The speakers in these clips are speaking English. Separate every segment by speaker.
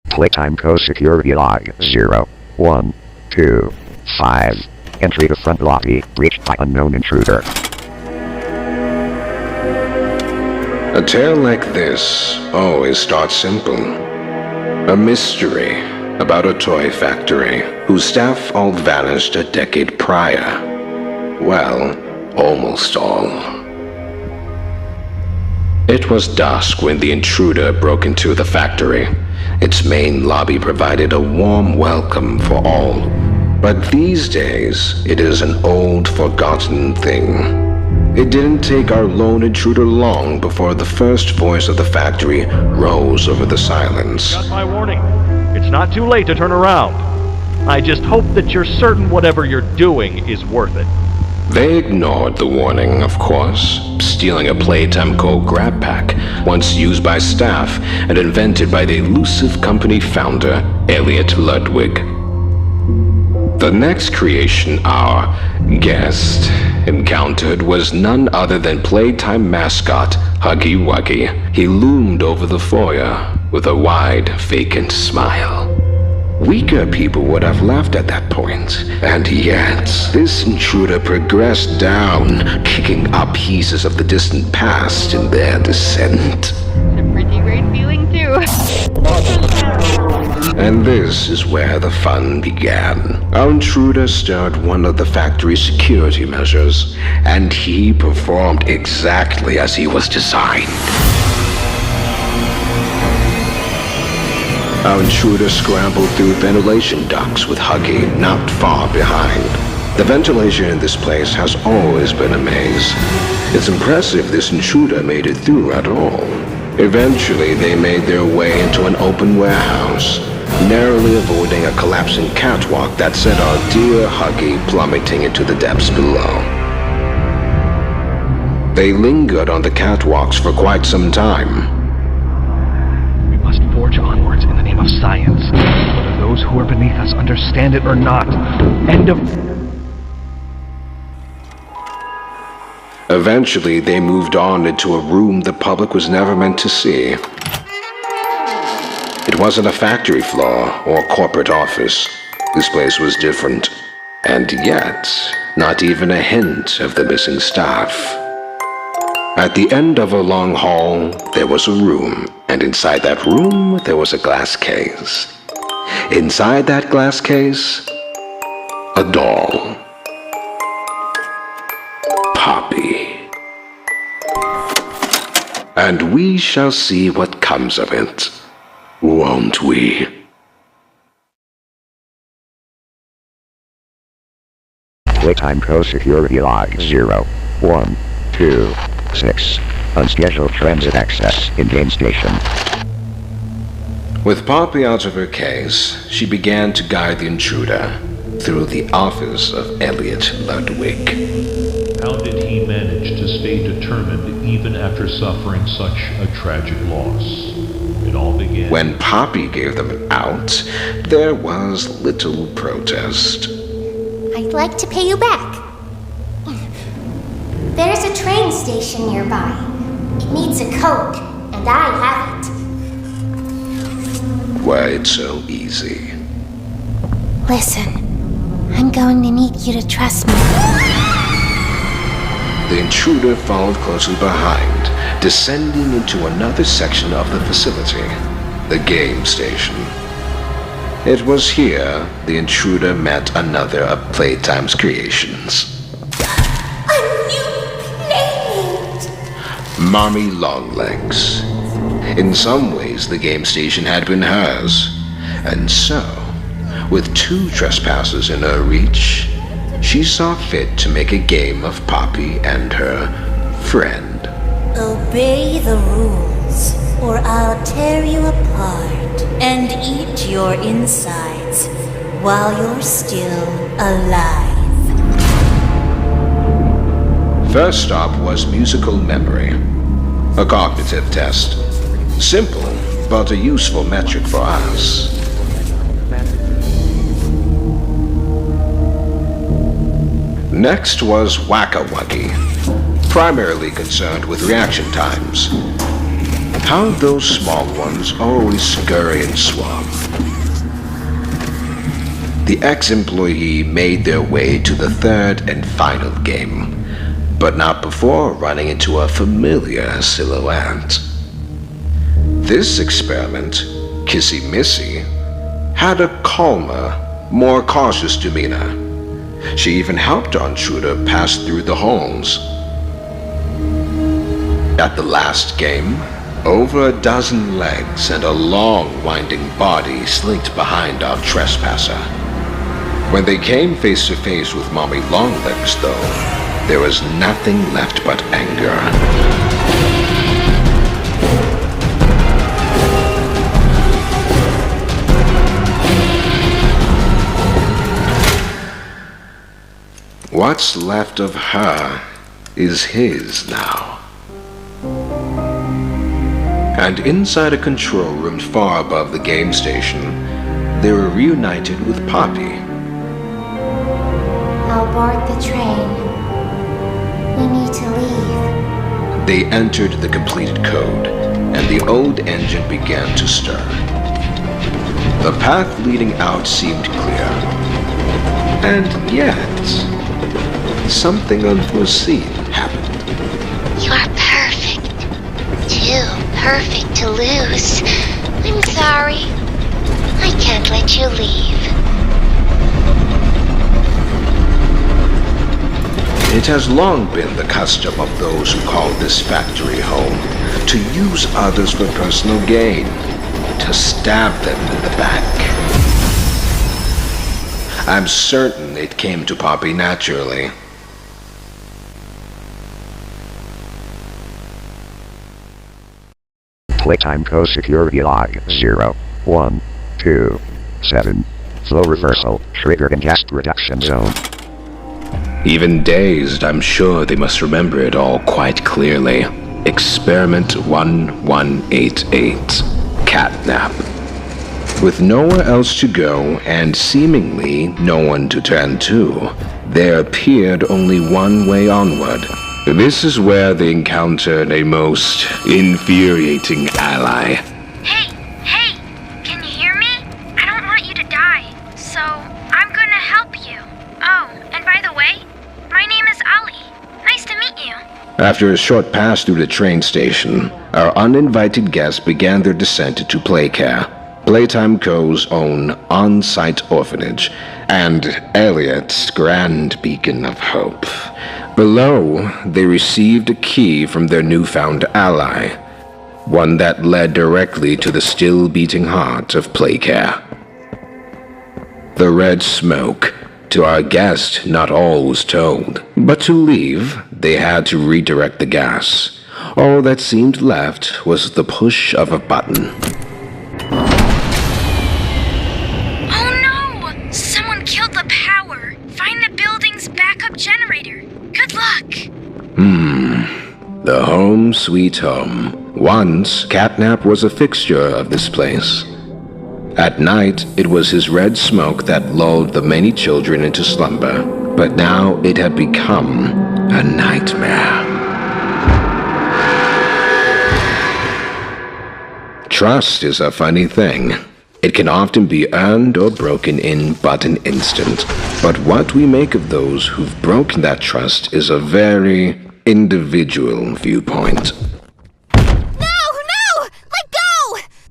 Speaker 1: Playtime co-security log 0125. Entry to front lobby breached by unknown intruder.
Speaker 2: A tale like this always starts simple. A mystery about a toy factory whose staff all vanished a decade prior. Well, almost all. It was dusk when the intruder broke into the factory. Its main lobby provided a warm welcome for all. But these days, it is an old, forgotten thing. It didn't take our lone intruder long before the first voice of the factory rose over the silence.
Speaker 3: Got my warning. It's not too late to turn around. I just hope that you're certain whatever you're doing is worth it.
Speaker 2: They ignored the warning, of course, stealing a Playtime Co. grab pack, once used by staff and invented by the elusive company founder, Elliot Ludwig. The next creation our guest encountered was none other than Playtime mascot Huggy Wuggy. He loomed over the foyer with a wide, vacant smile. Weaker people would have laughed at that point, and yet this intruder progressed down, kicking up pieces of the distant past in their descent.
Speaker 4: It's a pretty great feeling too.
Speaker 2: And this is where the fun began. Our intruder stirred one of the factory's security measures, and he performed exactly as he was designed. Our intruder scrambled through ventilation ducts with Huggy not far behind. The ventilation in this place has always been a maze. It's impressive this intruder made it through at all. Eventually, they made their way into an open warehouse, narrowly avoiding a collapsing catwalk that sent our dear Huggy plummeting into the depths below. They lingered on the catwalks for quite some time.
Speaker 3: We must forge onwards in the name of science, whether those who are beneath us understand it or not. End of...
Speaker 2: Eventually, they moved on into a room the public was never meant to see. It wasn't a factory floor or corporate office. This place was different. And yet, not even a hint of the missing staff. At the end of a long hall, there was a room, and inside that room, there was a glass case. Inside that glass case, a doll. Poppy. And we shall see what comes of it, won't we?
Speaker 1: Playtime co-security log 0126. Unscheduled transit access in game station.
Speaker 2: With Poppy out of her case, she began to guide the intruder through the office of Elliot Ludwig.
Speaker 5: How did he manage to stay determined even after suffering such a tragic loss? It all began...
Speaker 2: When Poppy gave them an out, there was little protest.
Speaker 6: I'd like to pay you back. There's a train station nearby. It needs a code, and I have it.
Speaker 2: Why, it's so easy.
Speaker 6: Listen, I'm going to need you to trust me.
Speaker 2: The intruder followed closely behind, descending into another section of the facility, the game station. It was here the intruder met another of Playtime's creations.
Speaker 6: A new playmate!
Speaker 2: Mommy Longlegs. In some ways, the game station had been hers. And so, with 2 trespassers in her reach, she saw fit to make a game of Poppy and her friend.
Speaker 7: Obey the rules, or I'll tear you apart and eat your insides while you're still alive.
Speaker 2: First stop was musical memory, a cognitive test. Simple, but a useful metric for us. Next was Whack-A-Wuggy, primarily concerned with reaction times. How those small ones always scurry and swarm. The ex-employee made their way to the third and final game, but not before running into a familiar silhouette. This experiment, Kissy Missy, had a calmer, more cautious demeanor. She even helped our intruder pass through the halls. At the last game, over a dozen legs and a long winding body slinked behind our trespasser. When they came face to face with Mommy Longlegs, though, there was nothing left but anger. What's left of her is his now. And inside a control room far above the game station, they were reunited with Poppy.
Speaker 6: I'll board the train. We need to leave.
Speaker 2: They entered the completed code, and the old engine began to stir. The path leading out seemed clear. And yet, something unforeseen happened.
Speaker 6: You're perfect. Too perfect to lose. I'm sorry. I can't let you leave.
Speaker 2: It has long been the custom of those who call this factory home to use others for personal gain, to stab them in the back. I'm certain it came to Poppy naturally.
Speaker 1: Playtime code security log 0127. Flow reversal triggered in gas reduction zone.
Speaker 2: Even dazed, I'm sure they must remember it all quite clearly. Experiment 1188. Catnap. With nowhere else to go and seemingly no one to turn to, there appeared only one way onward. This is where they encountered a most infuriating ally.
Speaker 8: Hey, can you hear me? I don't want you to die, so I'm gonna help you. Oh, and by the way, my name is Ali. Nice to meet you.
Speaker 2: After a short pass through the train station, our uninvited guests began their descent to Playcare, Playtime Co.'s own on-site orphanage, and Elliot's grand beacon of hope. Below, they received a key from their newfound ally, one that led directly to the still beating heart of Playcare. The red smoke. To our guest, not all was told, but to leave, they had to redirect the gas. All that seemed left was the push of a button.
Speaker 8: Oh no! Someone killed the power. Find the building's backup generator. Good luck.
Speaker 2: The home sweet home. Once, Catnap was a fixture of this place. At night, it was his red smoke that lulled the many children into slumber, but now it had become a nightmare. Trust is a funny thing. It can often be earned or broken in but an instant. But what we make of those who've broken that trust is a very individual viewpoint.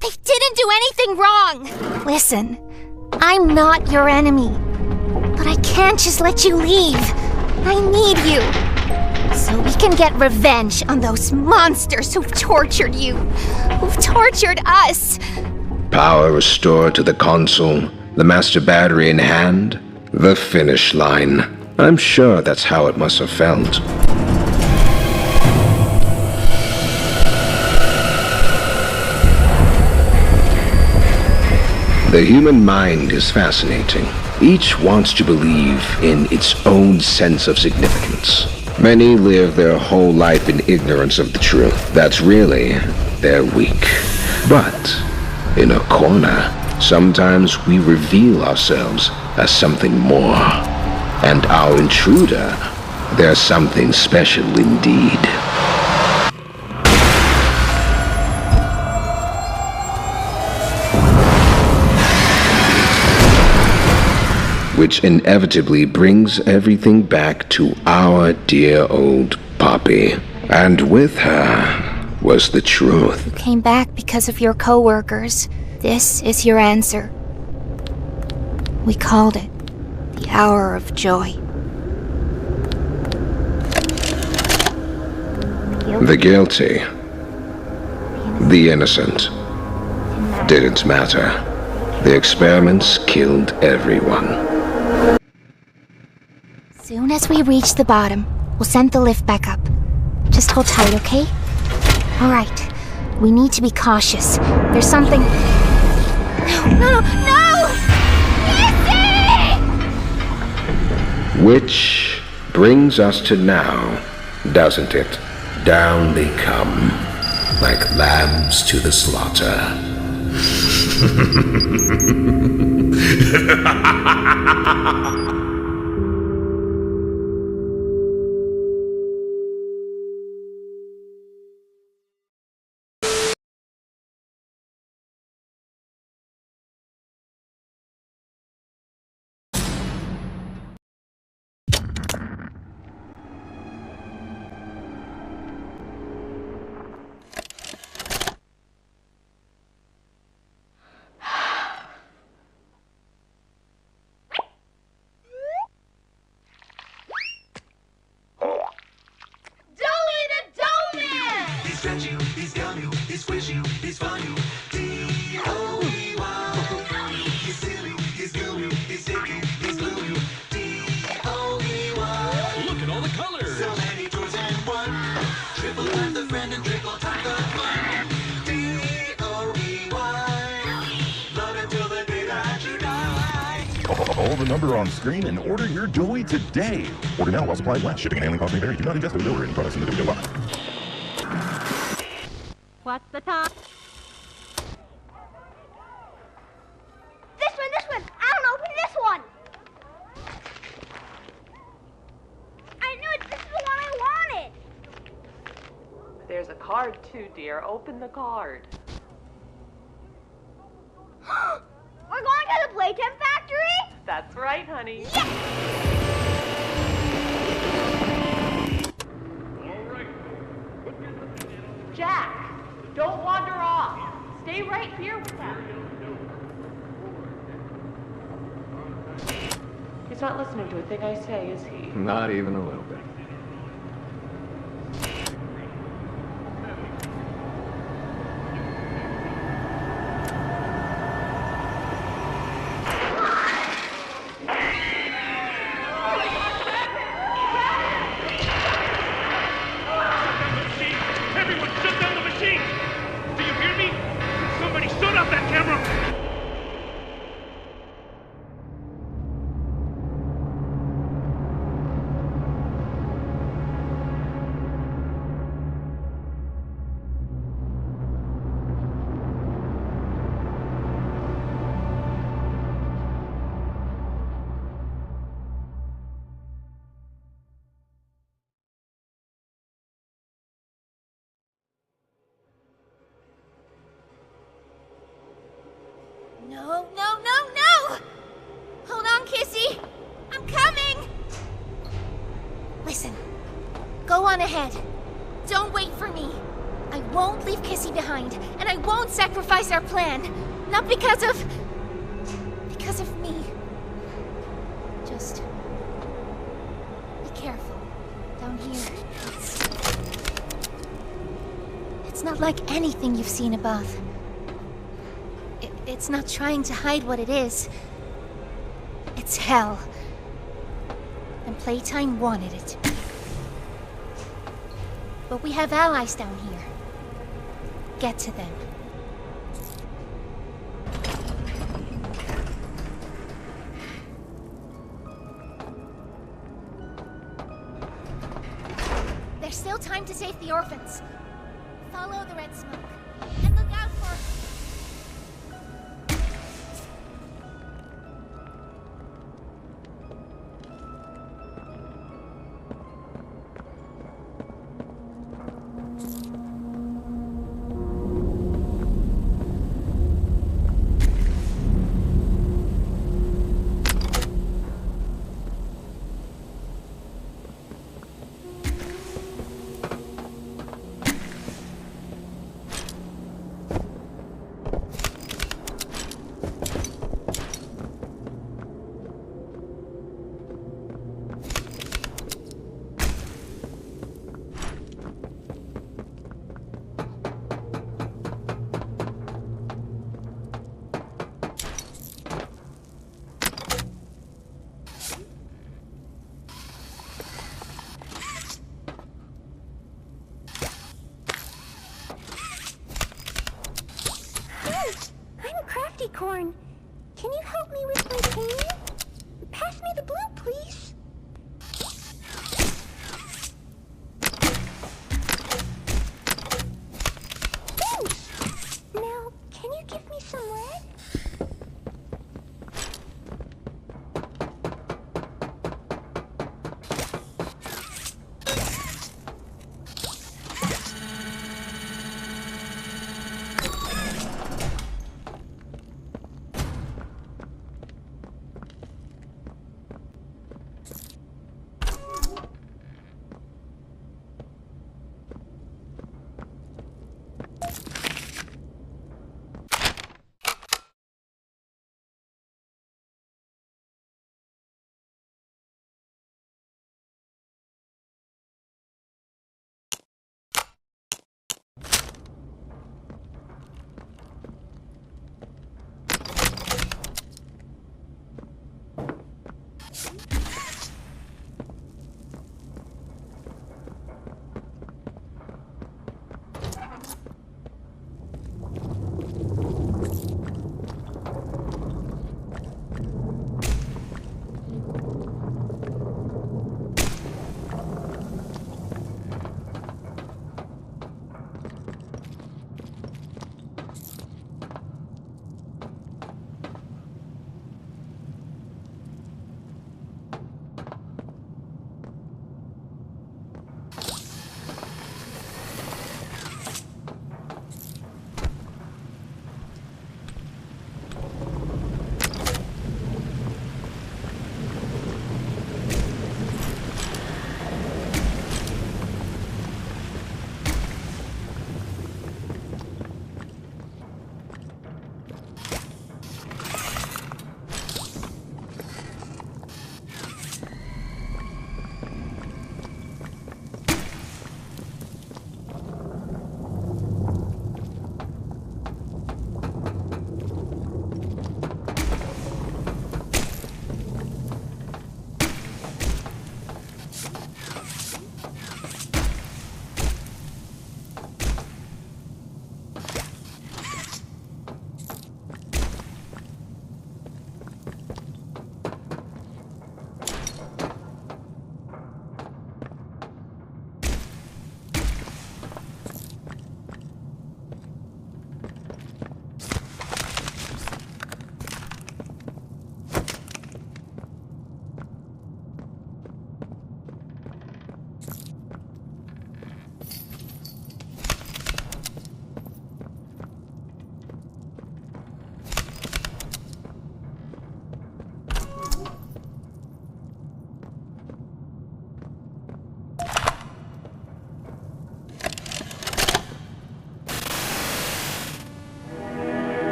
Speaker 6: They didn't do anything wrong! Listen, I'm not your enemy. But I can't just let you leave. I need you. So we can get revenge on those monsters who've tortured you. Who've tortured us.
Speaker 2: Power restored to the console, the master battery in hand, the finish line. I'm sure that's how it must have felt. The human mind is fascinating. Each wants to believe in its own sense of significance. Many live their whole life in ignorance of the truth. That's really their weak. But in a corner, sometimes we reveal ourselves as something more. And our intruder, they're something special indeed. Which inevitably brings everything back to our dear old Poppy. And with her was the truth.
Speaker 6: You came back because of your coworkers. This is your answer. We called it the Hour of Joy.
Speaker 2: The guilty, the innocent, didn't matter. The experiments killed everyone.
Speaker 6: Soon as we reach the bottom, we'll send the lift back up. Just hold tight, okay? Alright. We need to be cautious. There's something... No! Easy!
Speaker 2: Which brings us to now, doesn't it? Down they come, like lambs to the slaughter.
Speaker 9: Call the number on screen and order your Joey today. Order now while supplies last. Shipping and handling costs may vary. Do not ingest or deliver any products in the video box.
Speaker 4: What's the time?
Speaker 8: This one! I don't open this one! I knew it! This is the one I wanted!
Speaker 10: There's a card too, dear. Open the card.
Speaker 8: We're going to the Playtime factory?
Speaker 10: That's right, honey.
Speaker 8: Yes!
Speaker 10: Jack, don't wander off. Stay right here with us. He's not listening to a thing I say, is he?
Speaker 11: Not even a little bit.
Speaker 6: No! Hold on, Kissy! I'm coming! Listen, go on ahead. Don't wait for me. I won't leave Kissy behind, and I won't sacrifice our plan. Not because of me. Just be careful down here. It's not like anything you've seen above. It's not trying to hide what it is. It's hell. And Playtime wanted it to be. But we have allies down here. Get to them. There's still time to save the orphans. Follow the red smoke. And look out for... Candy corn. Can you help me with my pain? Pass me the blue, please. Thanks. Now, can you give me some red?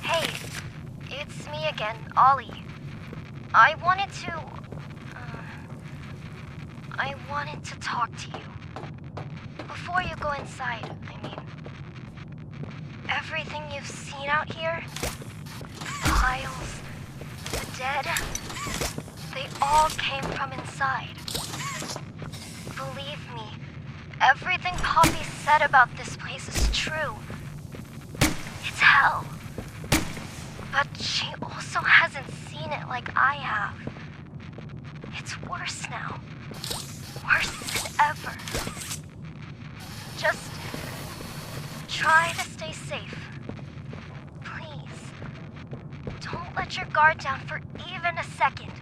Speaker 6: Hey, it's me again, Ollie. I wanted to talk to you. Before you go inside, I mean. Everything you've seen out here, the piles, the dead, they all came from inside. Believe me, everything Poppy said about this place is true. It's hell. But she also hasn't seen it like I have. It's worse now. Worse than ever. Just try to stay safe. Please. Don't let your guard down for even a second.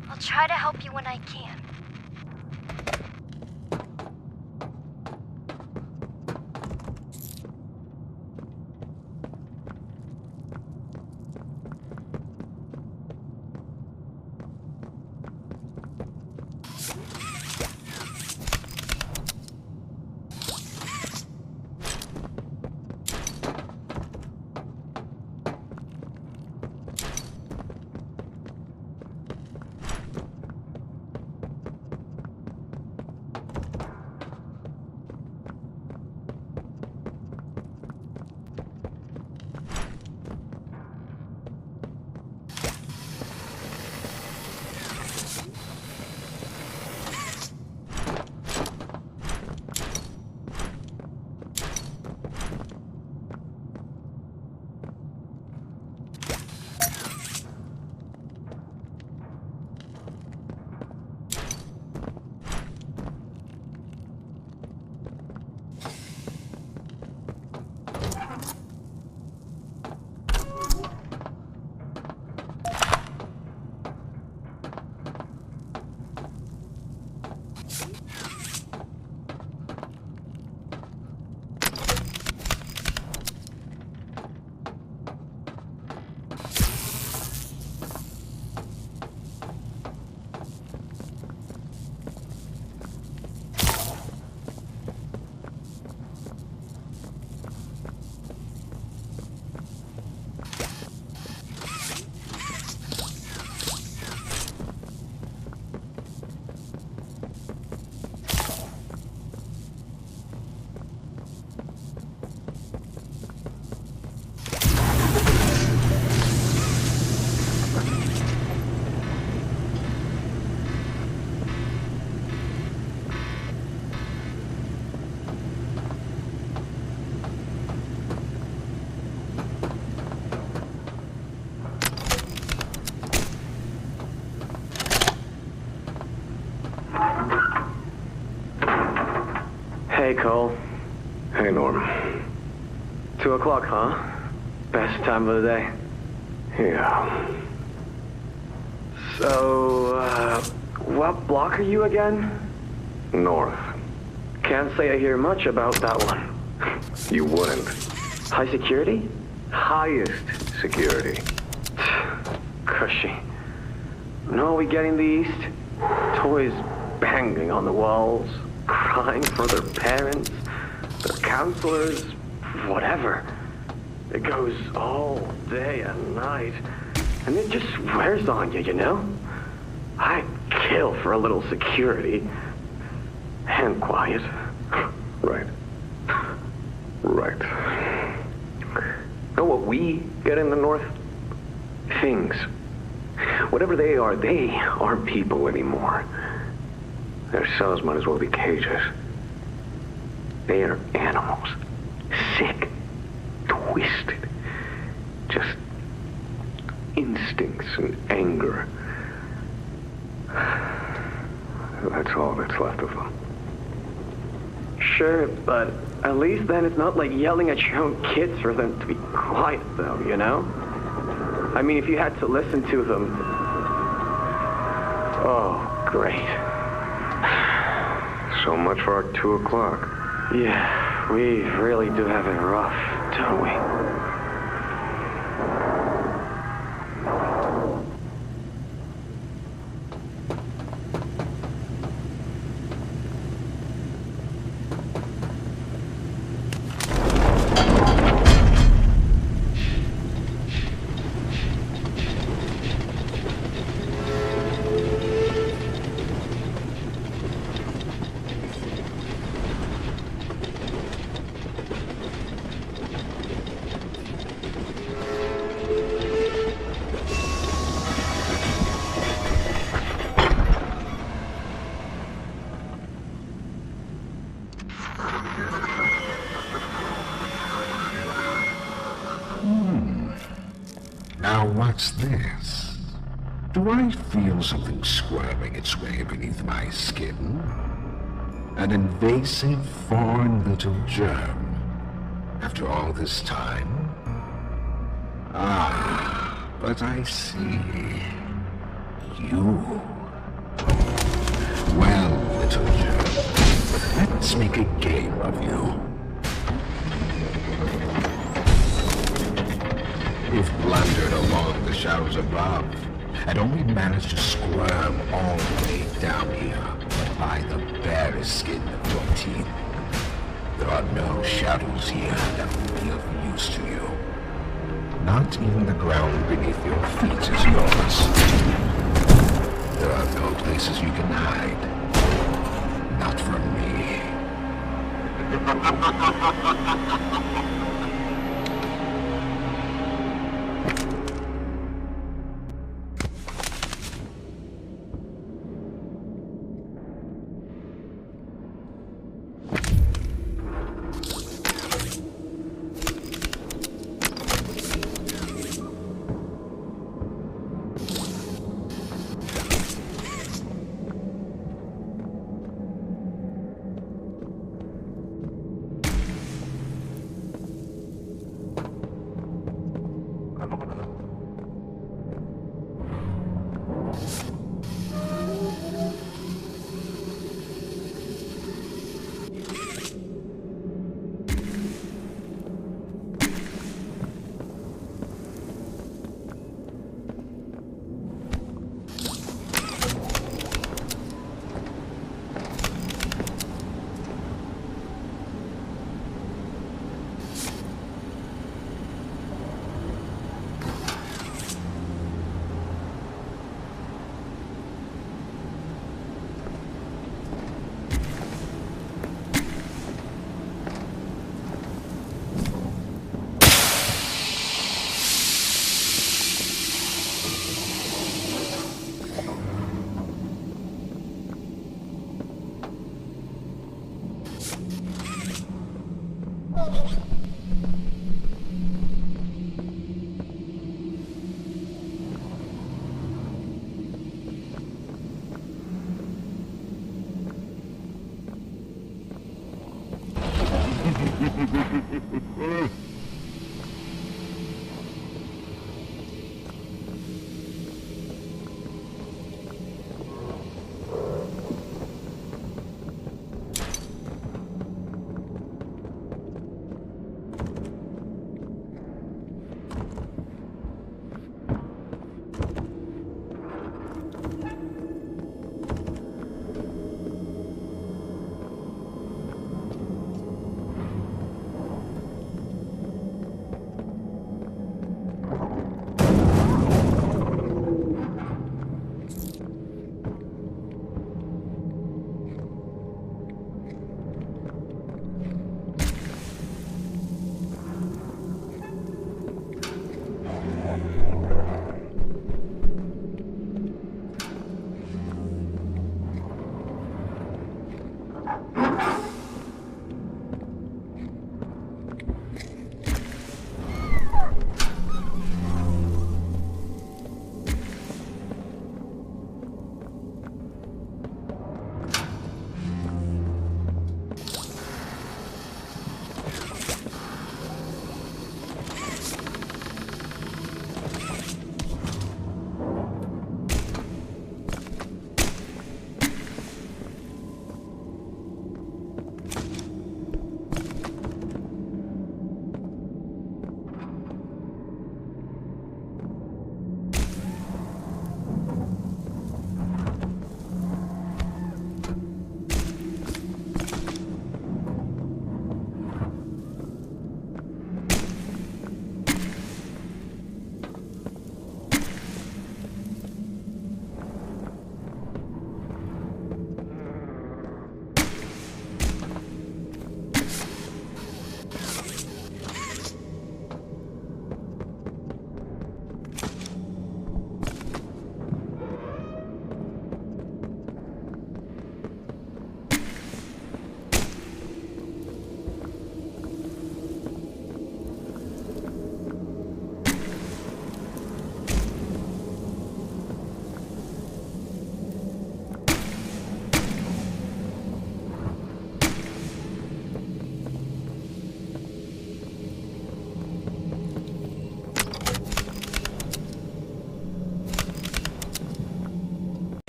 Speaker 6: I'll try to help you when I can.
Speaker 11: Hey, Cole.
Speaker 2: Hey, Norm.
Speaker 11: 2 o'clock, huh? Best time of the day.
Speaker 2: Yeah.
Speaker 11: So, what block are you again?
Speaker 2: North.
Speaker 11: Can't say I hear much about that one.
Speaker 2: You wouldn't.
Speaker 11: High security?
Speaker 2: Highest security.
Speaker 11: Cushy. No, we get in the east. Toys banging on the walls, crying for their parents, their counselors, whatever. It goes all day and night, and it just wears on you, you know? I'd kill for a little security. And quiet.
Speaker 2: Right. Right. Know what we get in the North? Things. Whatever they aren't people anymore. Their cells might as well be cages. They are animals. Sick. Twisted. Just instincts and anger. That's all that's left of them.
Speaker 11: Sure, but at least then it's not like yelling at your own kids for them to be quiet, though, you know? I mean, if you had to listen to them... Oh, great. So much for our 2 o'clock. Yeah, we really do have it rough, don't we?
Speaker 12: Now what's this? Do I feel something squirming its way beneath my skin? An invasive foreign little germ. After all this time? Ah, but I see. You. Well, little germ, let's make a game of you. You've blundered along the shadows above, and only managed to squirm all the way down here, but by the barest skin of your teeth. There are no shadows here that will be of use to you. Not even the ground beneath your feet is yours. There are no places you can hide. Not from me.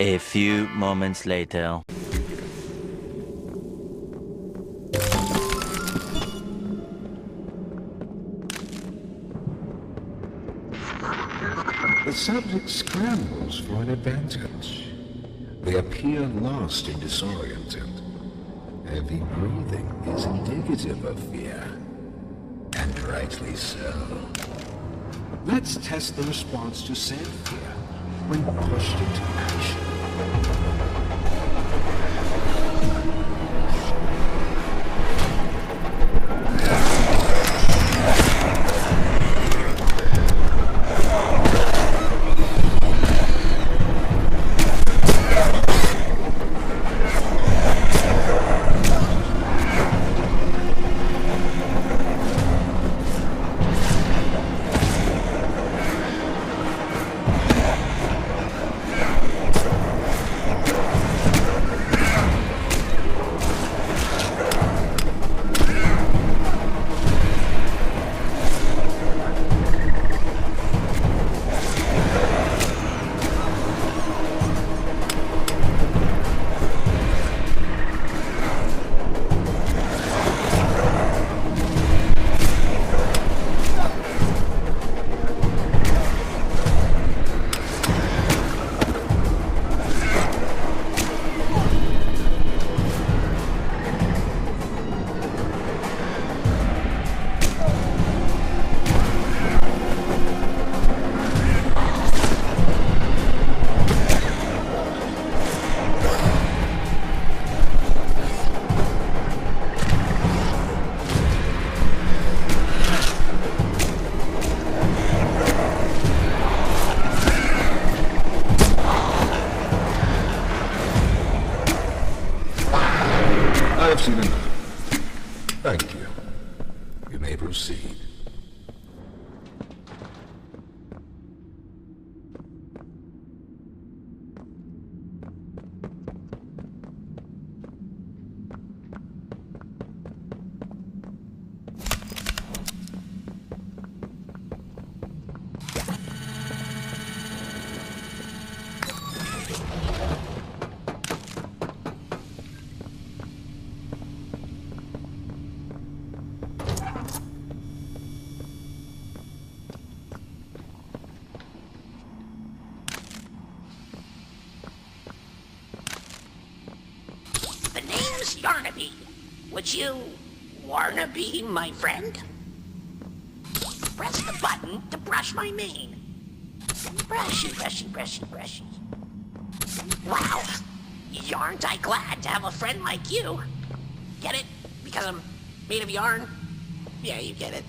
Speaker 13: A few moments later.
Speaker 12: The subject scrambles for an advantage. They appear lost and disoriented. Heavy breathing is indicative of fear. And rightly so. Let's test the response to said fear when pushed into action. I've seen enough. Thank you. You may proceed.
Speaker 14: The name's Yarnaby. Would you wanna be my friend? Press the button to brush my mane. Brushy, brushy, brushy, brushy. Wow, yarn't I glad to have a friend like you. Get it? Because I'm made of yarn? Yeah, you get it.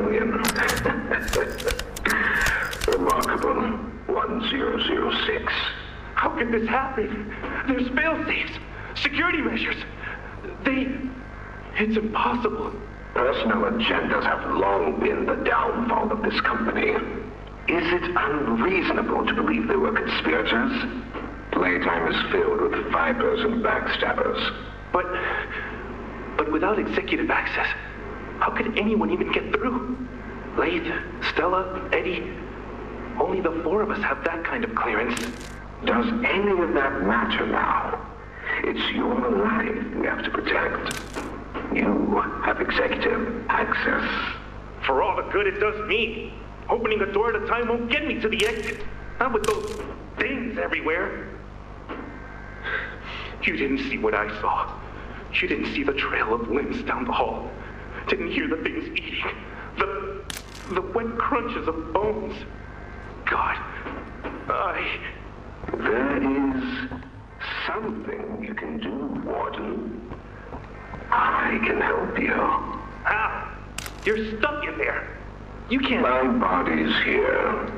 Speaker 12: alien. Remarkable. 1006.
Speaker 11: How could this happen? There's fail-safes, security measures. It's impossible.
Speaker 12: Personal agendas have long been the downfall of this company. Is it unreasonable to believe they were conspirators? Playtime is filled with vipers and backstabbers.
Speaker 11: But without executive access, how could anyone even get through? Laith, Stella, Eddie, only the four of us have that kind of clearance.
Speaker 12: Does any of that matter now? It's your life we have to protect. You have executive access.
Speaker 11: For all the good it does me, opening a door at a time won't get me to the exit. Not with those things everywhere. You didn't see what I saw. You didn't see the trail of limbs down the hall. Didn't hear the things eating. The wet crunches of bones. God,
Speaker 12: There is something you can do, Warden. I can help you.
Speaker 11: How? You're stuck in there. You can't...
Speaker 12: My body's here.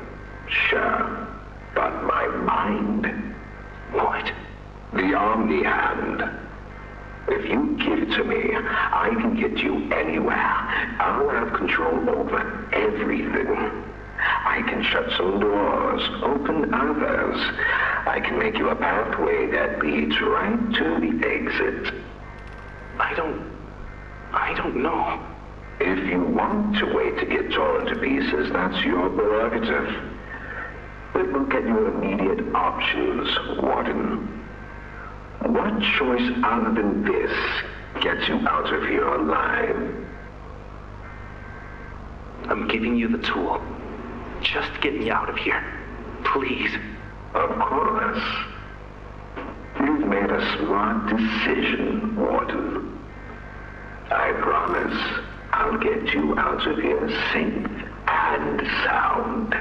Speaker 12: Sure. But my mind...
Speaker 11: What?
Speaker 12: The Omni Hand. If you give it to me, I can get you anywhere. I'll have control over everything. I can shut some doors, open others. I can make you a pathway that leads right to the exit.
Speaker 11: I don't know.
Speaker 12: If you want to wait to get torn to pieces, that's your prerogative. But look at your immediate options, Warden. What choice other than this gets you out of here alive?
Speaker 11: I'm giving you the tool. Just get me out of here. Please.
Speaker 12: Of course. You've made a smart decision, Warden. I promise I'll get you out of here safe and sound.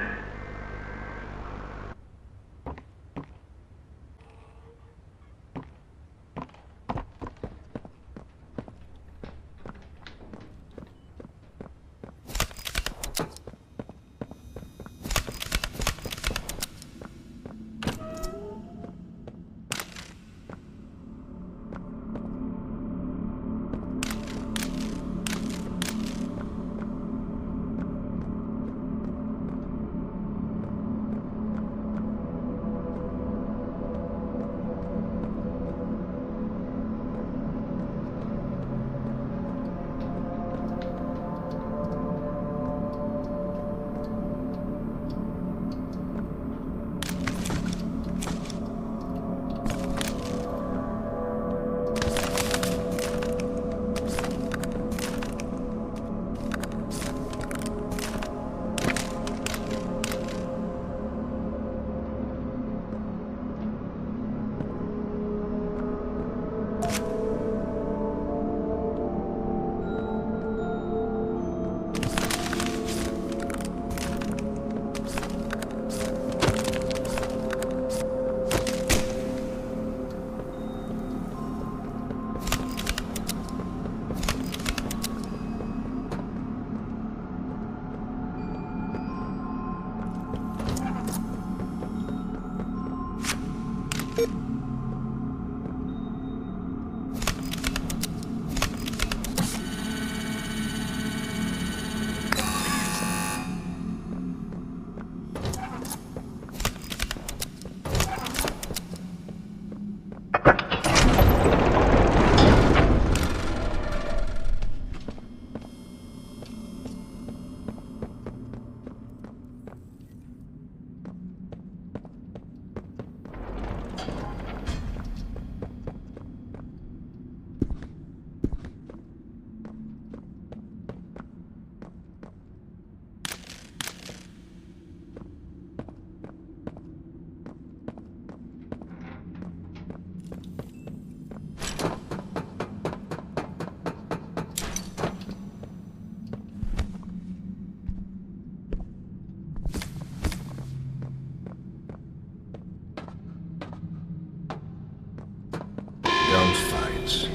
Speaker 12: Don't fight.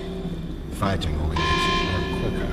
Speaker 12: Fighting only makes it work quicker.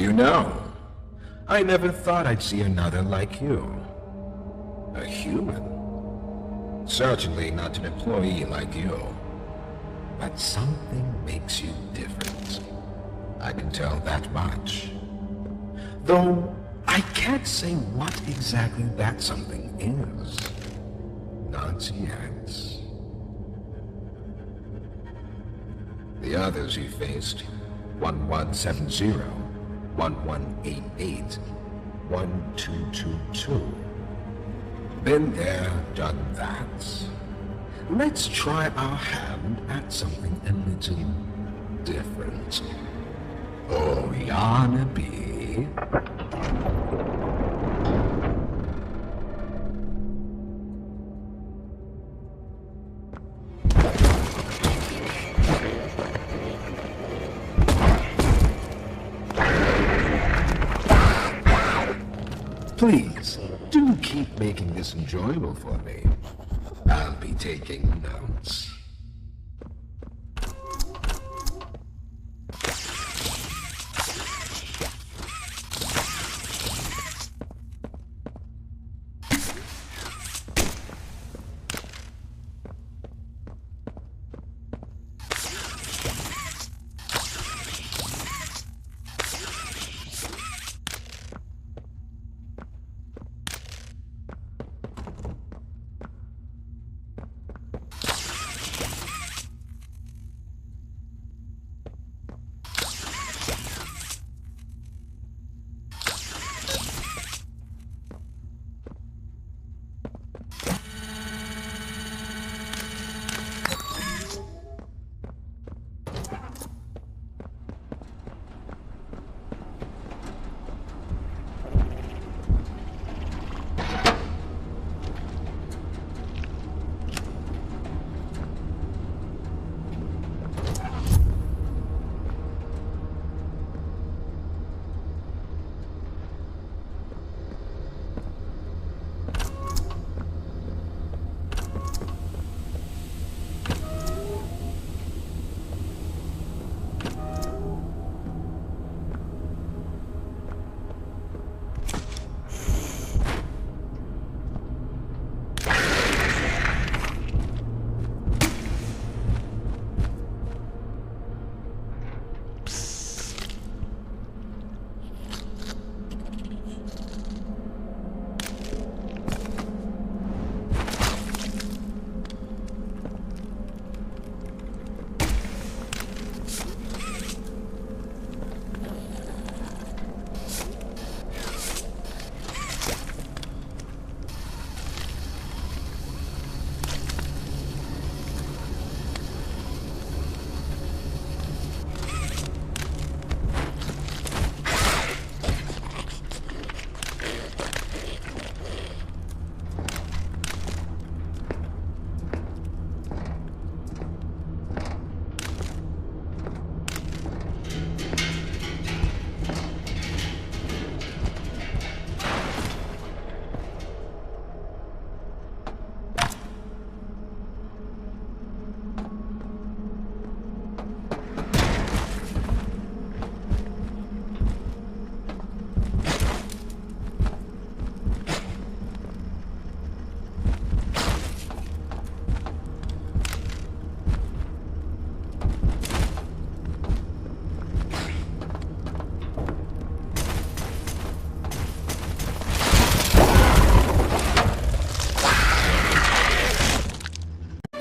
Speaker 12: You know, I never thought I'd see another like you. A human. Certainly not an employee like you. But something makes you different. I can tell that much. Though, I can't say what exactly that something is. Not yet. The others you faced, 1170, 1188, 1222. Been there, done that. Let's try our hand at something a little different. Oh, Yarnaby. Please, do keep making this enjoyable for me. I'll be taking notes.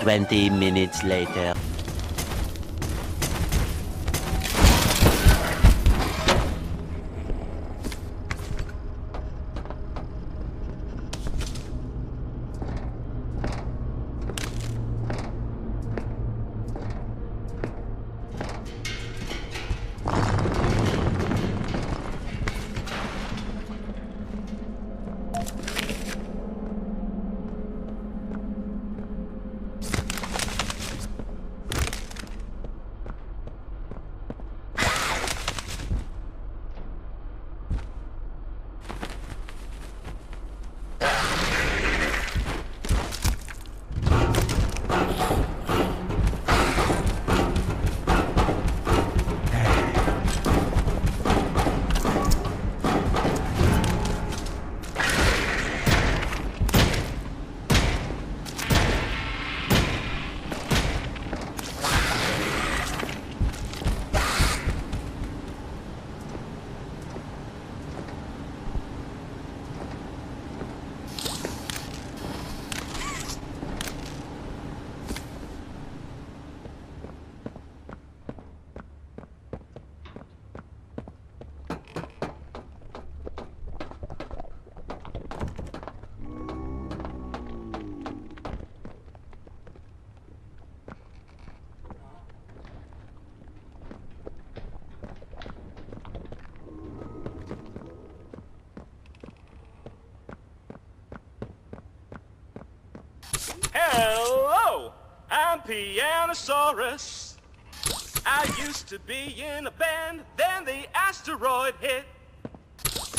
Speaker 13: Twenty minutes later.
Speaker 15: Pianosaurus. I used to be in a band, then the asteroid hit.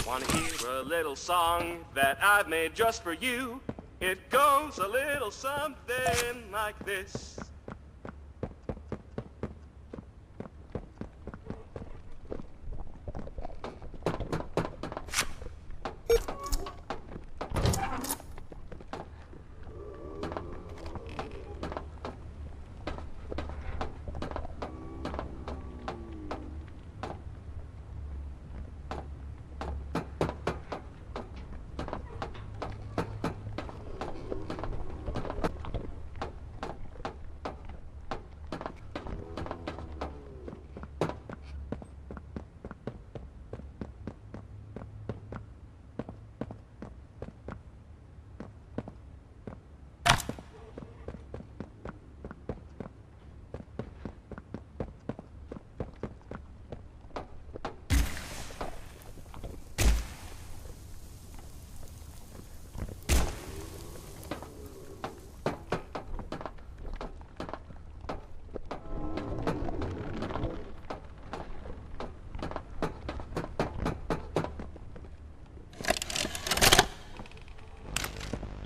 Speaker 15: Wanna hear a little song that I've made just for you? It goes a little something like this.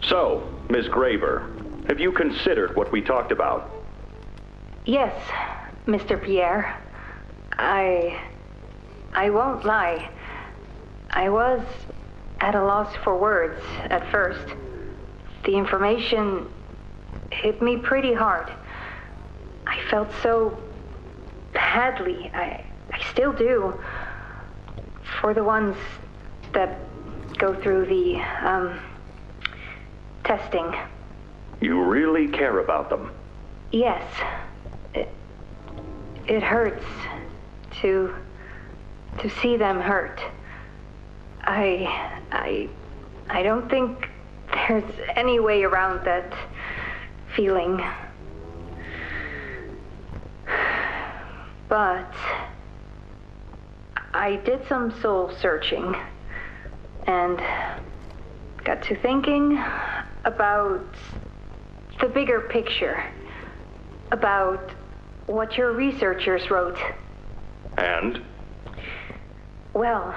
Speaker 16: So, Ms. Graver, have you considered what we talked about?
Speaker 17: Yes, Mr. Pierre. I won't lie. I was at a loss for words at first. The information hit me pretty hard. I felt so badly. I still do. For the ones that go through the, testing.
Speaker 16: You really care about them?
Speaker 17: Yes. It hurts to see them hurt. I don't think there's any way around that feeling. But I did some soul searching and got to thinking about the bigger picture, about what your researchers wrote.
Speaker 16: And?
Speaker 17: Well,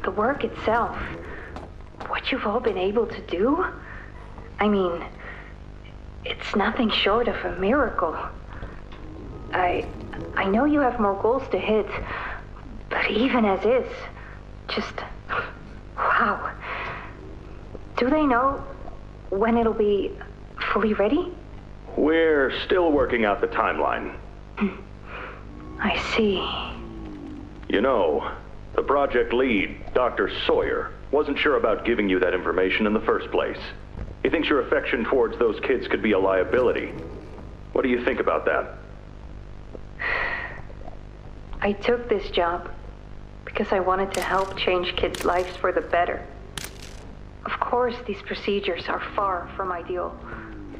Speaker 17: the work itself, what you've all been able to do, I mean, it's nothing short of a miracle. I know you have more goals to hit, but even as is, just, wow. Do they know when it'll be fully ready?
Speaker 16: We're still working out the timeline.
Speaker 17: I see.
Speaker 16: You know, the project lead, Dr. Sawyer, wasn't sure about giving you that information in the first place. He thinks your affection towards those kids could be a liability. What do you think about that?
Speaker 17: I took this job because I wanted to help change kids' lives for the better. Of course, these procedures are far from ideal.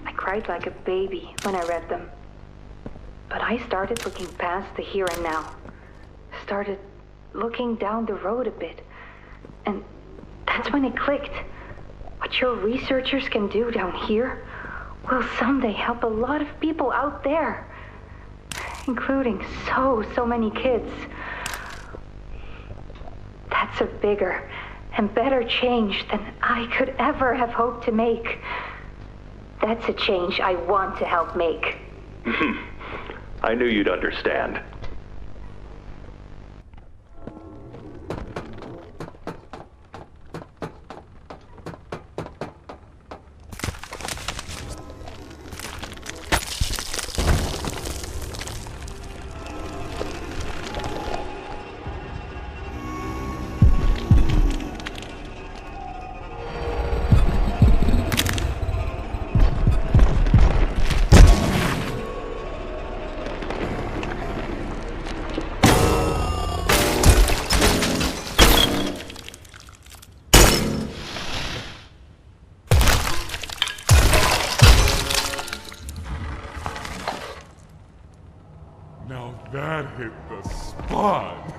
Speaker 17: I cried like a baby when I read them. But I started looking past the here and now. Started looking down the road a bit. And that's when it clicked. What your researchers can do down here will someday help a lot of people out there. Including so many kids. That's a bigger and better change than I could ever have hoped to make. That's a change I want to help make.
Speaker 16: I knew you'd understand.
Speaker 18: Now that hit the spot.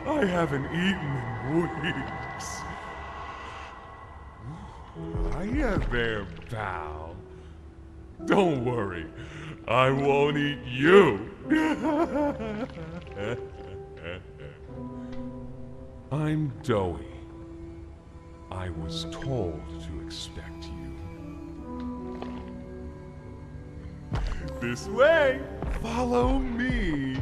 Speaker 18: I haven't eaten in weeks. Hiya there, pal. Don't worry, I won't eat you. I'm Doughy. I was told to expect you. This way! Follow me!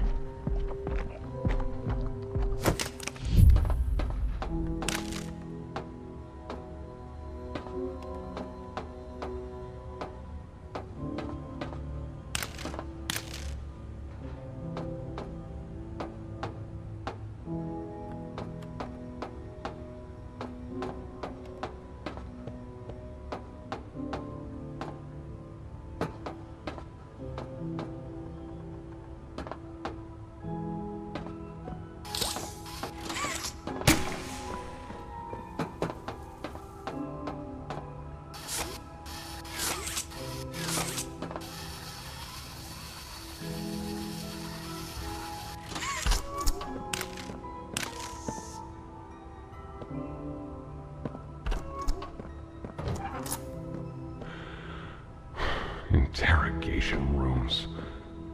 Speaker 18: Interrogation rooms.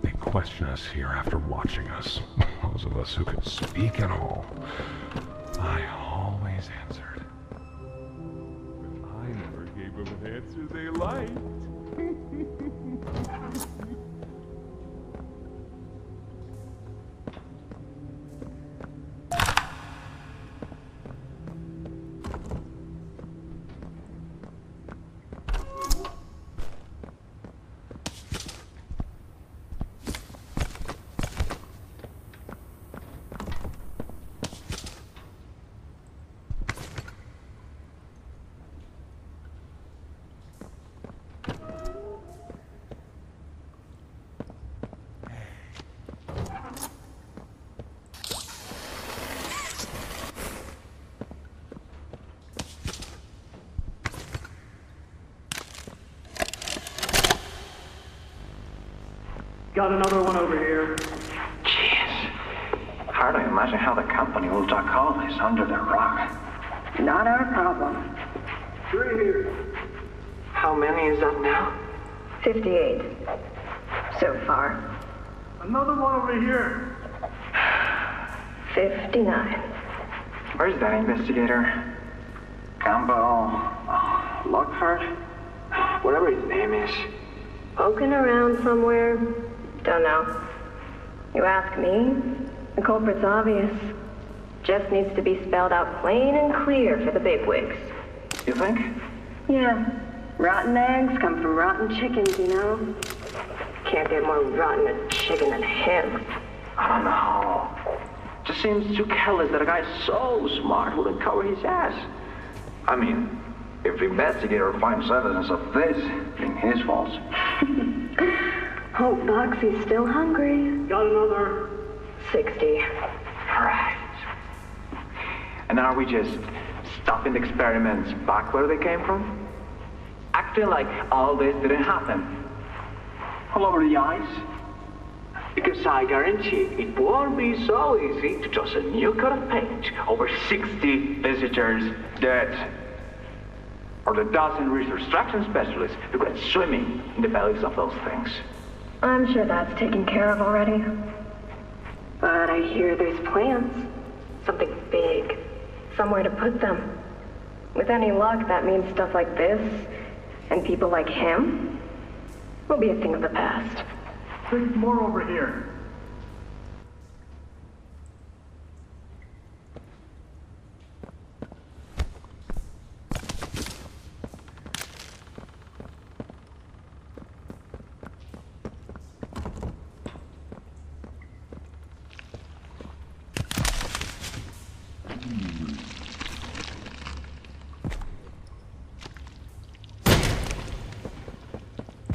Speaker 18: They question us here after watching us. Those of us who could speak at all. I always answered. But I never gave them an answer they liked.
Speaker 11: Got another one over here.
Speaker 19: Jeez. Hard to imagine how the company will duck all this under the rug.
Speaker 17: Not our problem.
Speaker 11: 3 here. How many is that now?
Speaker 17: 58. So far.
Speaker 11: Another one over here.
Speaker 17: 59.
Speaker 19: Where's that investigator? Campbell... Lockhart? Whatever his name is.
Speaker 17: Poking around somewhere? Don't know. You ask me? The culprit's obvious. Just needs to be spelled out plain and clear for the bigwigs.
Speaker 19: You think?
Speaker 17: Yeah. Rotten eggs come from rotten chickens, you know? Can't get more rotten a chicken than him.
Speaker 19: I don't know. Just seems too careless that a guy so smart wouldn't cover his ass. I mean, if the investigator finds evidence of this, it's his fault.
Speaker 17: Hope Foxy's still hungry.
Speaker 11: Got another.
Speaker 17: 60.
Speaker 19: Right. And are we just stopping the experiments back where they came from? Acting like all this didn't happen? All over the ice? Because I guarantee it won't be so easy to toss a new coat of paint over 60 visitors dead. Or the dozen resource extraction specialists who got swimming in the bellies of those things.
Speaker 17: I'm sure that's taken care of already. But I hear there's plans. Something big. Somewhere to put them. With any luck, that means stuff like this, and people like him, will be a thing of the past.
Speaker 11: There's more over here.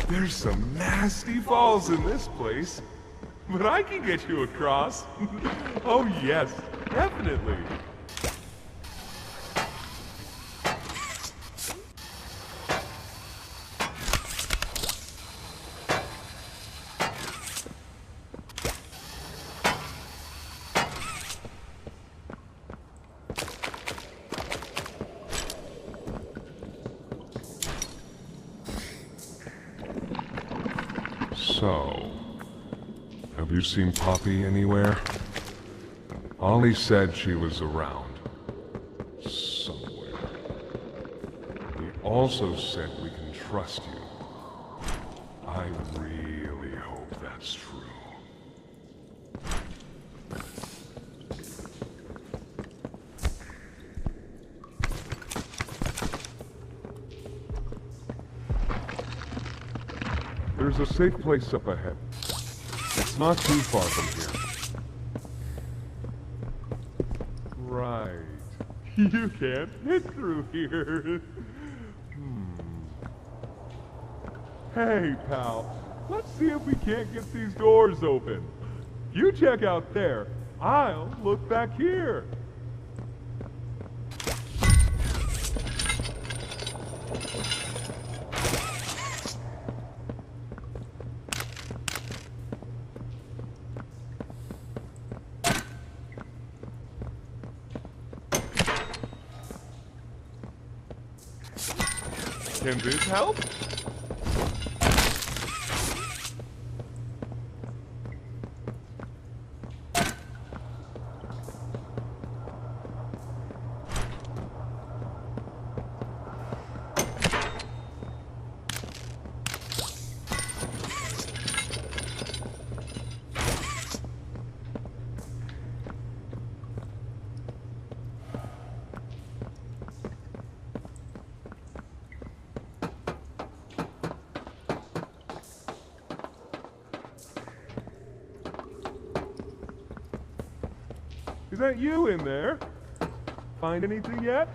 Speaker 18: There's some nasty falls in this place, but I can get you across. Oh yes, definitely. So, have you seen Poppy anywhere? Ollie said she was around. Somewhere. He also said we can trust you. I really hope that's true. There's a safe place up ahead. It's not too far from here. Right. You can't hit through here. Hey, pal. Let's see if we can't get these doors open. You check out there. I'll look back here. Can this help? Is that you in there? Find anything yet?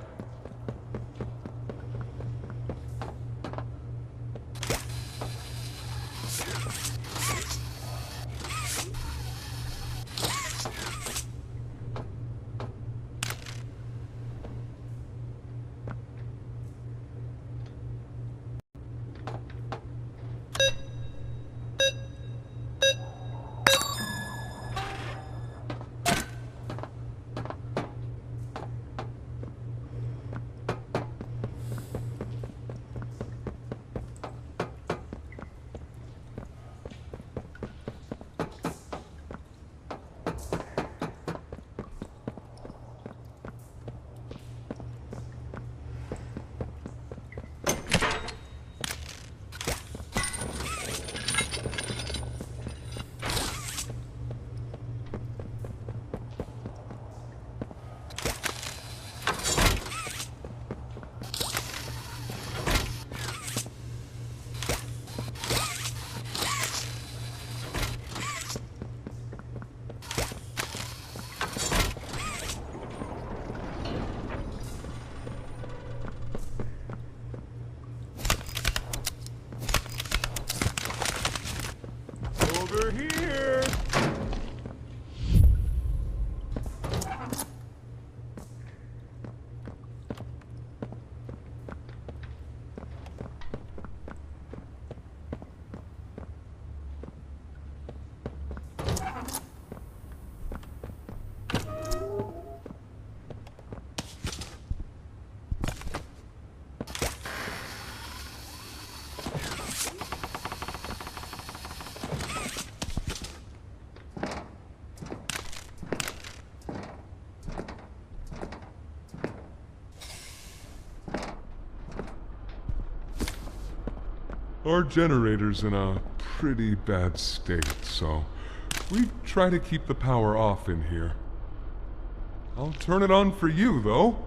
Speaker 18: Over here! Our generator's in a pretty bad state, so we try to keep the power off in here. I'll turn it on for you, though.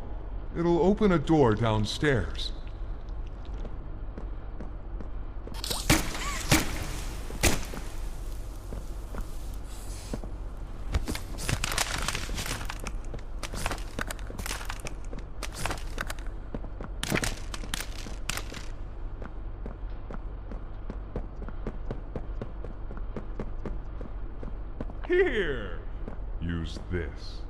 Speaker 18: It'll open a door downstairs. Here! Use this.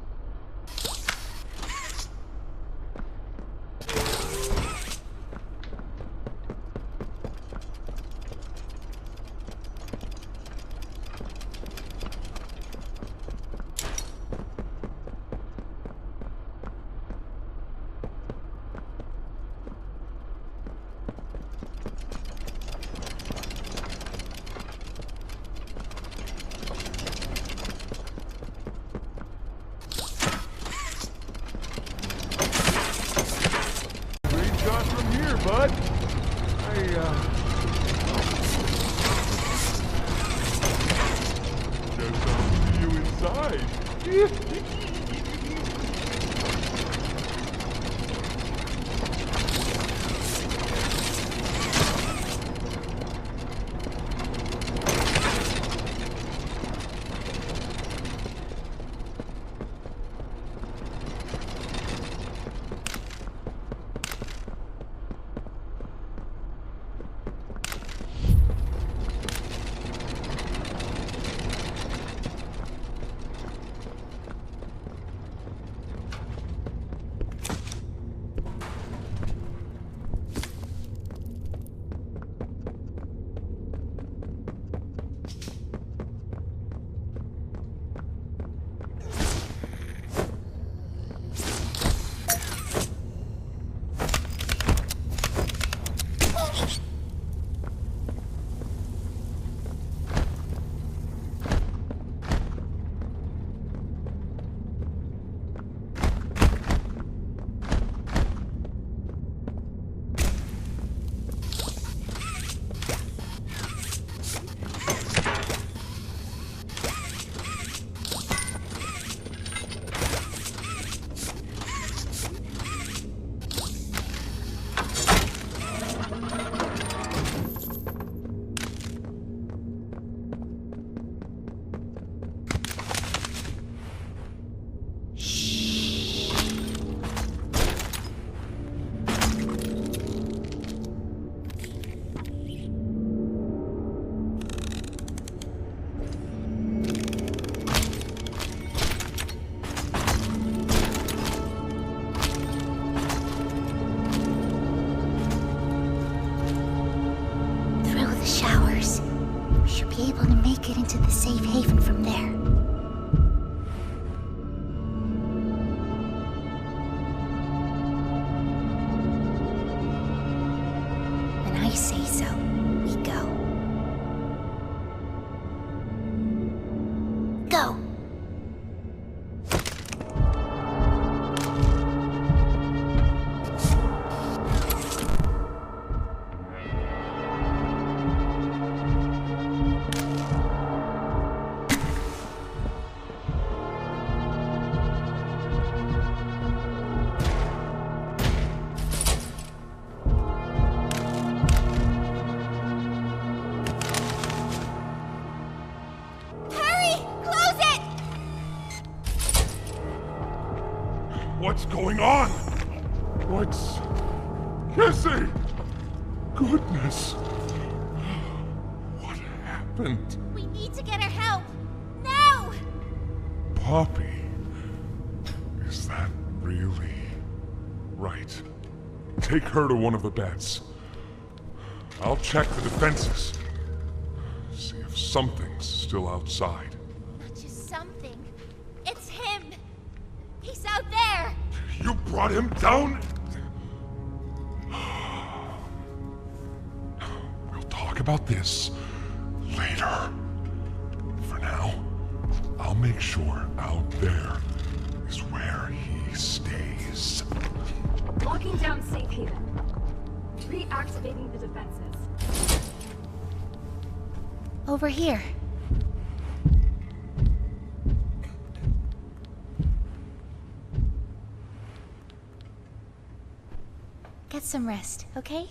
Speaker 18: bud. Guess I'll see you inside.
Speaker 6: Into the safe haven from there. When I say so, we go. Go!
Speaker 18: What's going on? What's... Kissy! Goodness. What happened?
Speaker 6: We need to get her help. Now!
Speaker 18: Poppy. Is that really... Right. Take her to one of the beds. I'll check the defenses. See if something's still outside.
Speaker 6: Not just something. It's him. He's out there.
Speaker 18: You brought him down? We'll talk about this later. For now, I'll make sure out there is where he stays.
Speaker 17: Locking down safe haven. Reactivating the defenses.
Speaker 6: Over here. Get some rest, okay?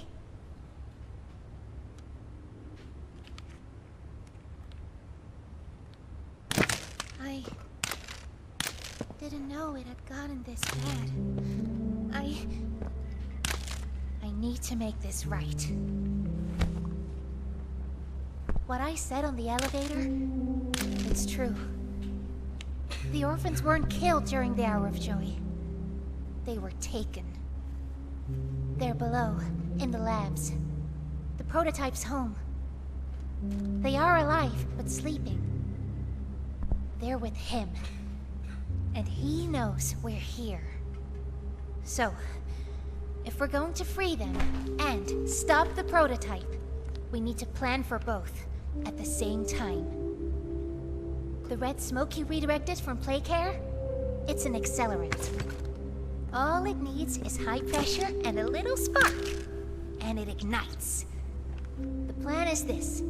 Speaker 6: I didn't know it had gotten this bad. I need to make this right. What I said on the elevator, it's true. The orphans weren't killed during the Hour of Joy. They were taken. They're below, in the labs. The prototype's home. They are alive, but sleeping. They're with him. And he knows we're here. So, if we're going to free them, and stop the prototype, we need to plan for both, at the same time. The red smoke you redirected from Playcare? It's an accelerant. All it needs is high pressure and a little spark. and it ignites. The plan is this.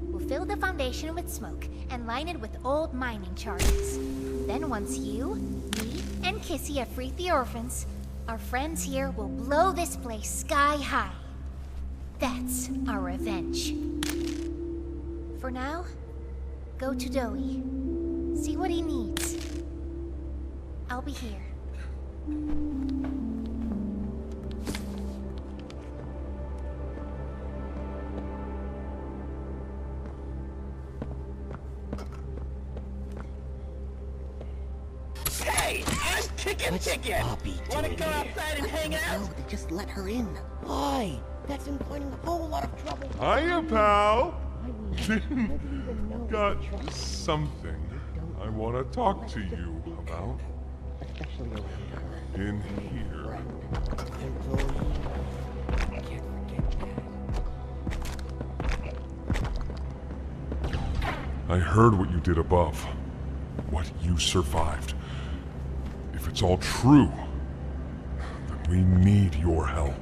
Speaker 6: We'll fill the foundation with smoke and line it with old mining charges. Then once you, me, and Kissy have freed the orphans, our friends here will blow this place sky high. That's our revenge. For now, go to Doey. See what he needs. I'll be here.
Speaker 14: Hey, I'm Kickin' Chicken! Wanna go outside and hang out?
Speaker 20: No, they just let her in. Why? That's implying a whole lot of trouble.
Speaker 18: Hiya, pal! Got something I want to talk to you about. In here. I heard what you did above. What you survived. If it's all true, then we need your help.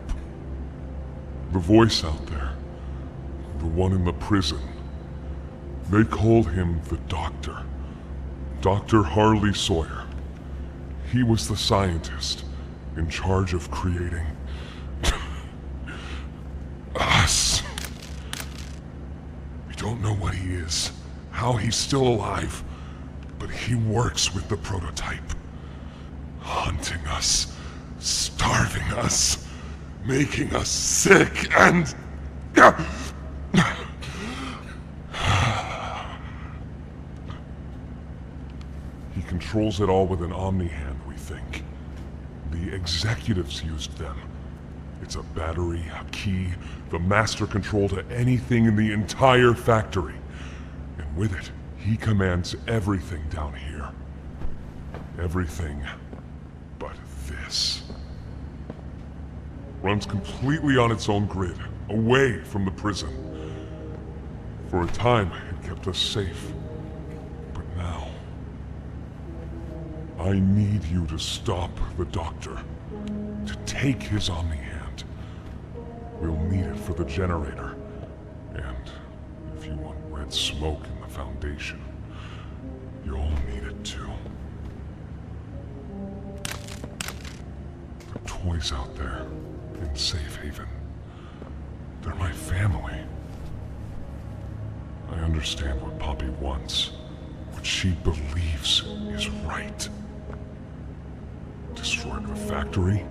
Speaker 18: The voice out there, the one in the prison, they called him the Doctor. Dr. Harley Sawyer. He was the scientist in charge of creating us. We don't know what he is, how he's still alive, but he works with the prototype. Hunting us, starving us, making us sick, and... He controls it all with an Omni-Hand, we think. The executives used them. It's a battery, a key, the master control to anything in the entire factory. And with it, he commands everything down here. Everything but this. Runs completely on its own grid, away from the prison. For a time, it kept us safe. But now, I need you to stop the Doctor. To take his Omni-Hand. We'll need it for the generator. And if you want red smoke in the Foundation, you'll need it too. The toys out there in Safe Haven, they're my family. I understand what Poppy wants, what she believes is right. Destroy the factory,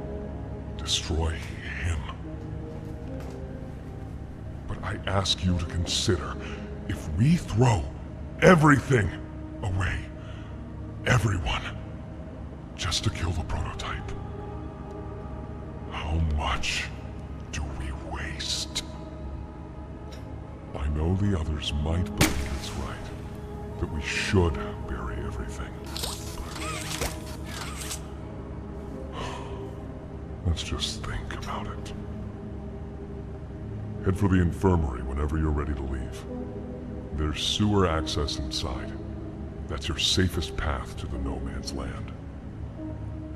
Speaker 18: destroy him. But I ask you to consider, if we throw everything away, everyone, just to kill the prototype, how much do we waste? I know the others might believe it's right, that we should bury everything. Let's just think about it. Head for the infirmary whenever you're ready to leave. There's sewer access inside. That's your safest path to the No Man's Land.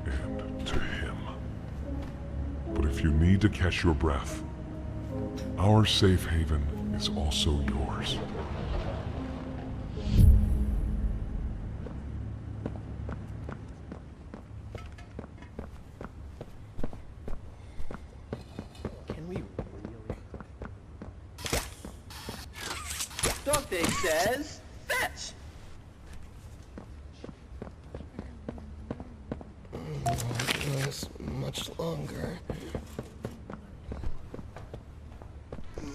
Speaker 18: And to him. But if you need to catch your breath, our safe haven is also yours.
Speaker 14: Dogfig says, fetch!
Speaker 20: This much longer.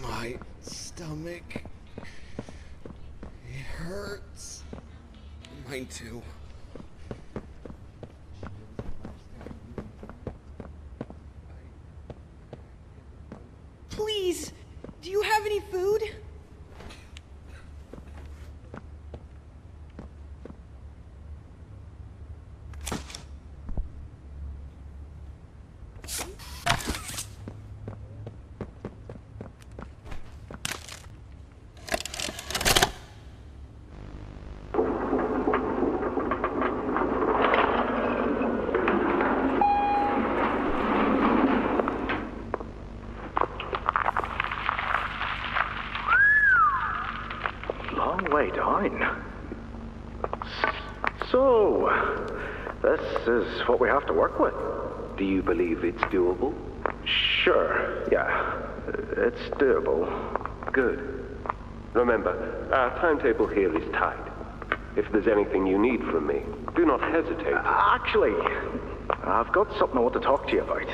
Speaker 20: My stomach. It hurts. Mine too.
Speaker 10: Please, do you have any food?
Speaker 21: Playtime. So, this is what we have to work with.
Speaker 11: Do you believe it's doable?
Speaker 21: Sure, yeah. It's doable.
Speaker 11: Good. Remember, our timetable here is tight. If there's anything you need from me, do not hesitate.
Speaker 21: Actually, I've got something I want to talk to you about.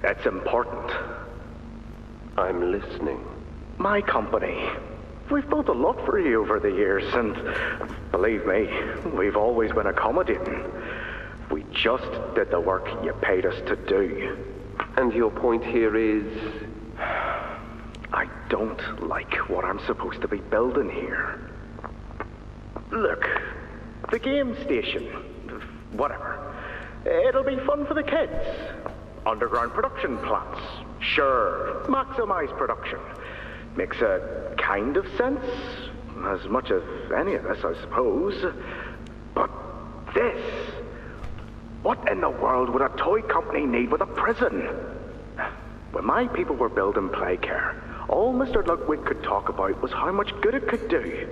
Speaker 21: It's important.
Speaker 11: I'm listening.
Speaker 21: My company. We've built a lot for you over the years, and believe me, we've always been accommodating. We just did the work you paid us to do.
Speaker 11: And your point here is?
Speaker 21: I don't like what I'm supposed to be building here. Look, the game station, whatever. It'll be fun for the kids. Underground production plants. Sure, maximize production. Makes a kind of sense. As much as any of this, I suppose. But this... what in the world would a toy company need with a prison? When my people were building Playcare, all Mr. Ludwig could talk about was how much good it could do.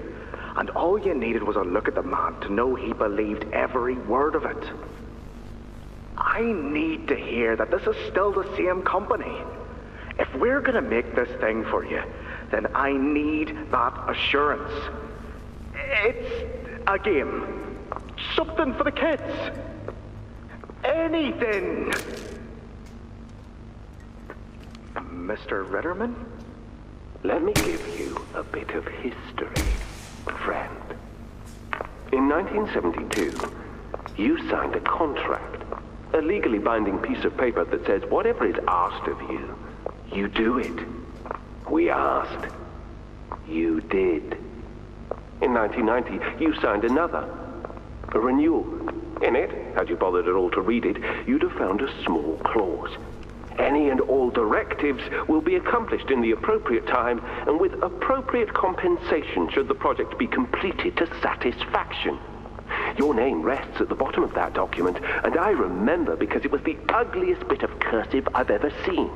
Speaker 21: And all you needed was a look at the man to know he believed every word of it. I need to hear that this is still the same company. If we're gonna make this thing for you, then I need that assurance. It's a game. Something for the kids. Anything. Mr. Ritterman?
Speaker 11: Let me give you a bit of history, friend. In 1972, you signed a contract, a legally binding piece of paper that says whatever is asked of you, you do it. We asked. You did. In 1990, you signed another, a renewal. In it, had you bothered at all to read it, you'd have found a small clause. Any and all directives will be accomplished in the appropriate time and with appropriate compensation should the project be completed to satisfaction. Your name rests at the bottom of that document, and I remember because it was the ugliest bit of cursive I've ever seen.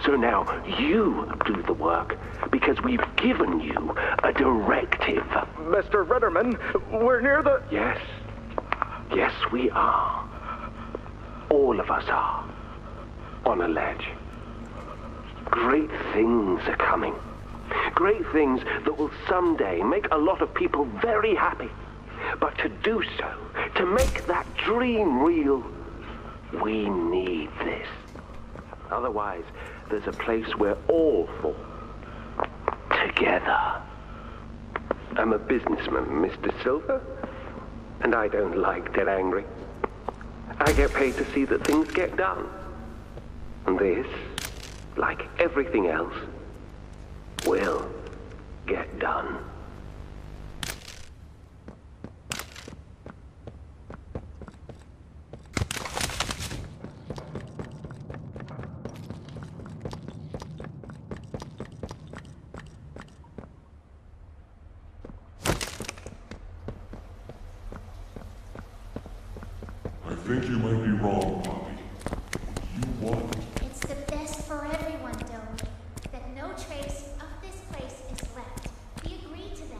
Speaker 11: So now you do the work because we've given you a directive.
Speaker 21: Mr. Ritterman, we're near the...
Speaker 11: Yes. Yes, we are. All of us are. On a ledge. Great things are coming. Great things that will someday make a lot of people very happy. But to do so, to make that dream real, we need this. Otherwise, there's a place we're all for. Together. I'm a businessman, Mr. Silver, and I don't like to get angry. I get paid to see that things get done. And this, like everything else, will get done.
Speaker 18: I think you might be wrong, Poppy. You what?
Speaker 6: It's the best for everyone, Doe. That no trace of this place is left. We agreed to that.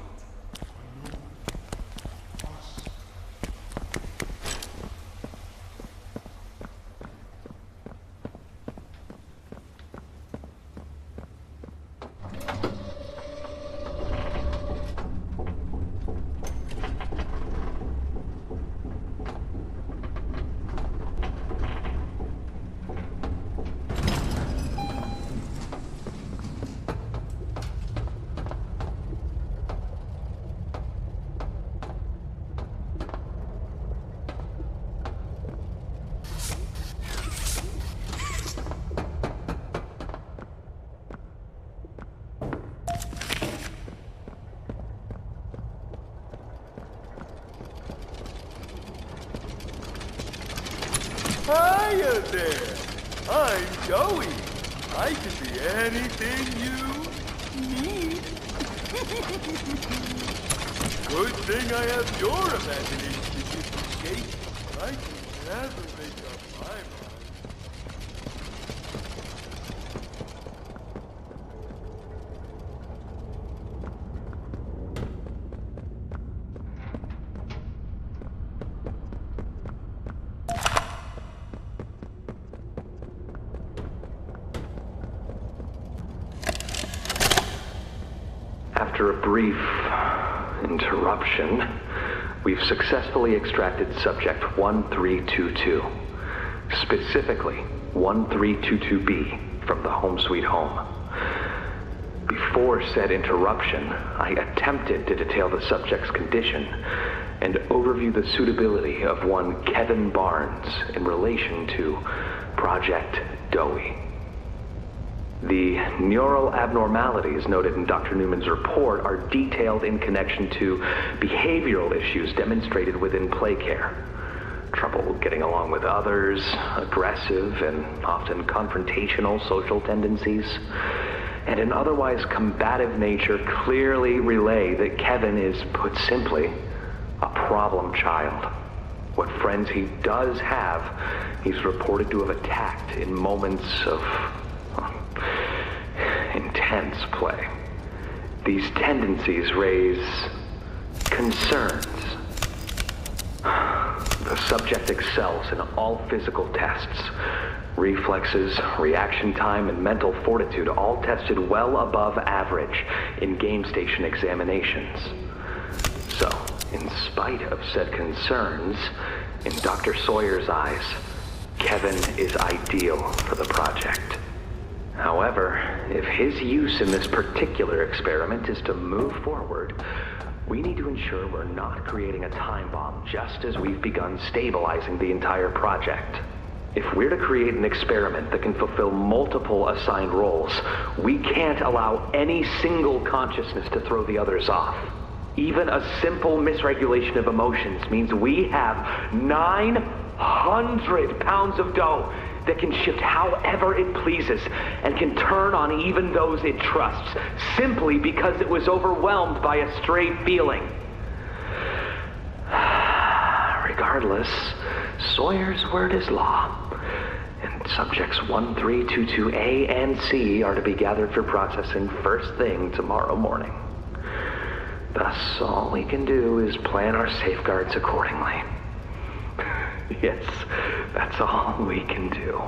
Speaker 22: Hiya there! I'm Joey. I can be anything you need. Good thing I have your imagination to give me shape. I can never make up my mind.
Speaker 11: After a brief interruption, we've successfully extracted subject 1322, specifically 1322B from the Home Sweet Home. Before said interruption, I attempted to detail the subject's condition and overview the suitability of one Kevin Barnes in relation to Project Dowie. The neural abnormalities noted in Dr. Newman's report are detailed in connection to behavioral issues demonstrated within play care. Trouble getting along with others, aggressive and often confrontational social tendencies, and an otherwise combative nature clearly relay that Kevin is, put simply, a problem child. What friends he does have, he's reported to have attacked in moments of intense play. These tendencies raise concerns. The subject excels in all physical tests. Reflexes, reaction time, and mental fortitude all tested well above average in game station examinations. So, in spite of said concerns, in Dr. Sawyer's eyes, Kevin is ideal for the project. However, if his use in this particular experiment is to move forward, we need to ensure we're not creating a time bomb just as we've begun stabilizing the entire project. If we're to create an experiment that can fulfill multiple assigned roles, we can't allow any single consciousness to throw the others off. Even a simple misregulation of emotions means we have 900 pounds of dough that can shift however it pleases and can turn on even those it trusts, simply because it was overwhelmed by a stray feeling. Regardless, Sawyer's word is law, and subjects 1322A and C are to be gathered for processing first thing tomorrow morning. Thus, all we can do is plan our safeguards accordingly. Yes, that's all we can do.